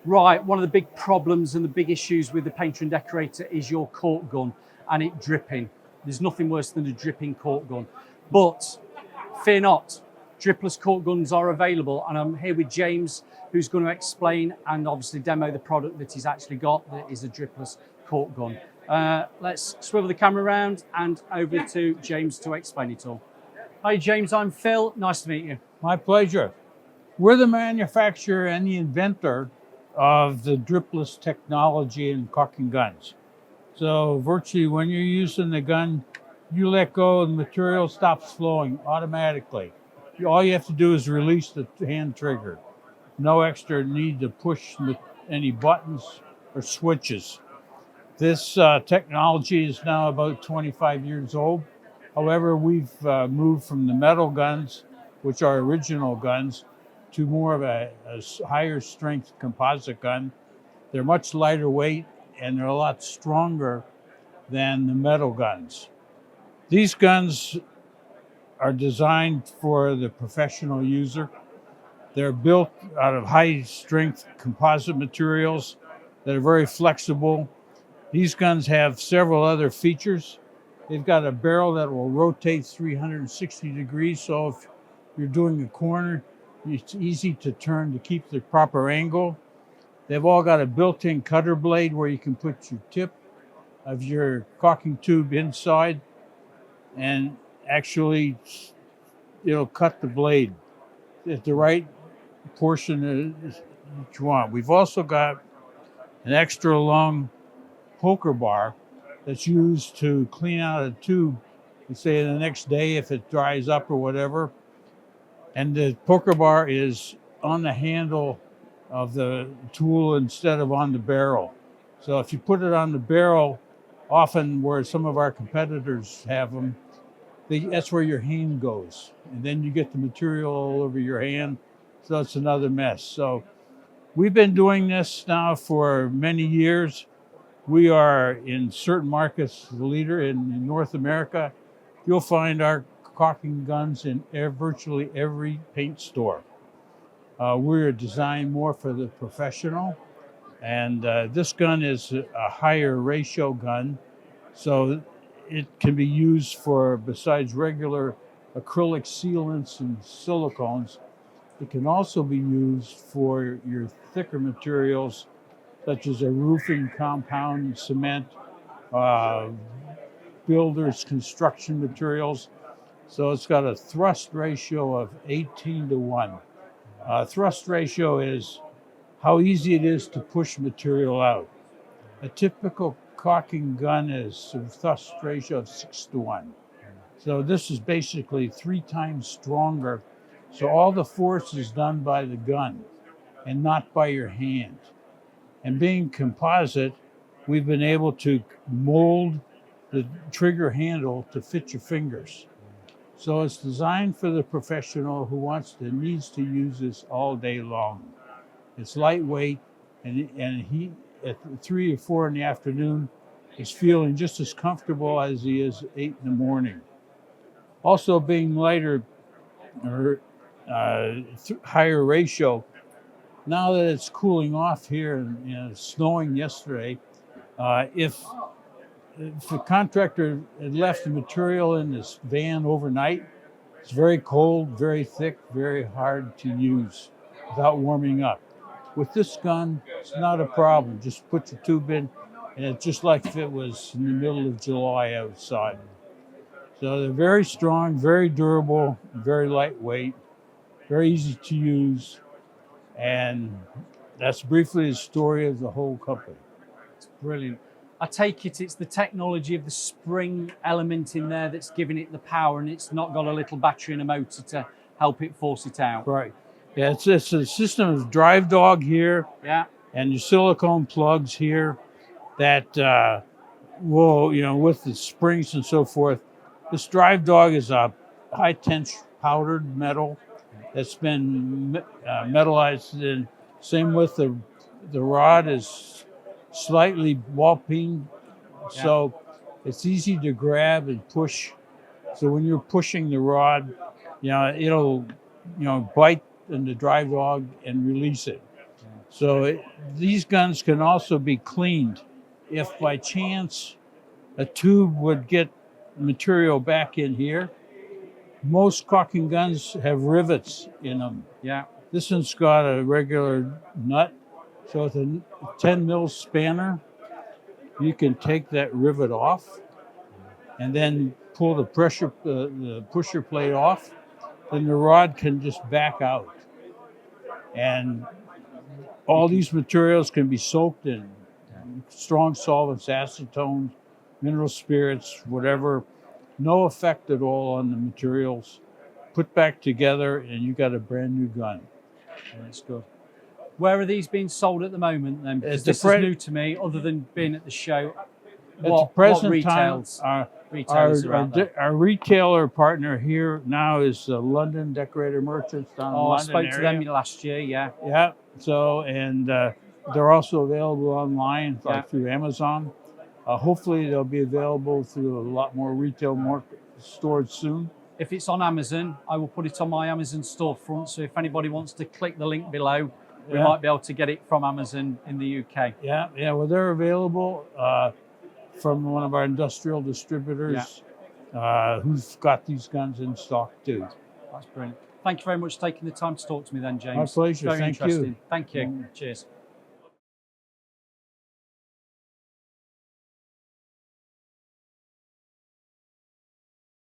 Right, one of the big problems and the big issues with the painter and decorator is your caulk gun and it dripping. There's nothing worse than a dripping caulk gun. But fear not, dripless caulk guns are available, and I'm here with James, who's going to explain and obviously demo the product that he's actually got, that is a dripless caulk gun. Let's swivel the camera around and over to James to explain it all. Hi James, I'm Phil, nice to meet you. My pleasure. We're the manufacturer and the inventor of the dripless technology in caulking guns. So virtually when you're using the gun, you let go and the material stops flowing automatically. All you have to do is release the hand trigger. No extra need to push any buttons or switches. This technology is now about 25 years old. However, we've moved from the metal guns, which are original guns, to more of a higher strength composite gun. They're much lighter weight and they're a lot stronger than the metal guns. These guns are designed for the professional user. They're built out of high strength composite materials that are very flexible. These guns have several other features. They've got a barrel that will rotate 360 degrees, so if you're doing a corner, it's easy to turn to keep the proper angle. They've all got a built-in cutter blade where you can put your tip of your caulking tube inside and actually it'll cut the blade at the right portion that you want. We've also got an extra long poker bar that's used to clean out a tube, say the next day if it dries up or whatever. And the poker bar is on the handle of the tool instead of on the barrel. So if you put it on the barrel, often where some of our competitors have them, that's where your hand goes. And then you get the material all over your hand. So it's another mess. So we've been doing this now for many years. We are in certain markets the leader in North America. You'll find our caulking guns in virtually every paint store. We're designed more for the professional, and this gun is a higher ratio gun, so it can be used for, besides regular acrylic sealants and silicones, it can also be used for your thicker materials such as a roofing compound, cement, builders, construction materials. So it's got a thrust ratio of 18:1. Thrust ratio is how easy it is to push material out. A typical caulking gun is a thrust ratio of 6:1. So this is basically 3 times stronger. So all the force is done by the gun and not by your hand. And being composite, we've been able to mold the trigger handle to fit your fingers. So it's designed for the professional who needs to use this all day long. It's lightweight, and he at 3 or 4 in the afternoon is feeling just as comfortable as he is 8 in the morning. Also, being lighter or higher ratio, now that it's cooling off here and it's snowing yesterday, if the contractor had left the material in this van overnight, it's very cold, very thick, very hard to use without warming up. With this gun, it's not a problem. Just put your tube in, and it's just like if it was in the middle of July outside. So they're very strong, very durable, very lightweight, very easy to use, and that's briefly the story of the whole company. It's brilliant. I take it's the technology of the spring element in there that's giving it the power, and it's not got a little battery and a motor to help it force it out. Right. Yeah, it's a system of drive dog here, yeah, and your silicone plugs here that will, with the springs and so forth. This drive dog is a high tension powdered metal that's been metallized, and same with the rod is slightly wall peened, so it's easy to grab and push. So when you're pushing the rod, it'll bite in the drive dog and release it. So these guns can also be cleaned. If by chance a tube would get material back in here, most caulking guns have rivets in them. Yeah. This one's got a regular nut. So with a 10 mil spanner, you can take that rivet off and then pull the pusher plate off. Then the rod can just back out. And all these materials can be soaked in strong solvents, acetones, mineral spirits, whatever. No effect at all on the materials. Put back together and you got a brand new gun. That's good. Where are these being sold at the moment then? Because this is new to me, other than being at the show. What retails? Our retailer partner here now is London Decorator Merchants down in the London I spoke to them area. last year, yeah. Yeah. So, and they're also available online through Amazon. Hopefully they'll be available through a lot more retail stores soon. If it's on Amazon, I will put it on my Amazon storefront. So if anybody wants to click the link below, we might be able to get it from Amazon in the UK. Yeah. Well, they're available from one of our industrial distributors who's got these guns in stock too. That's brilliant. Thank you very much for taking the time to talk to me then, James. My pleasure. Very Thank interesting. you. Thank you. Cheers.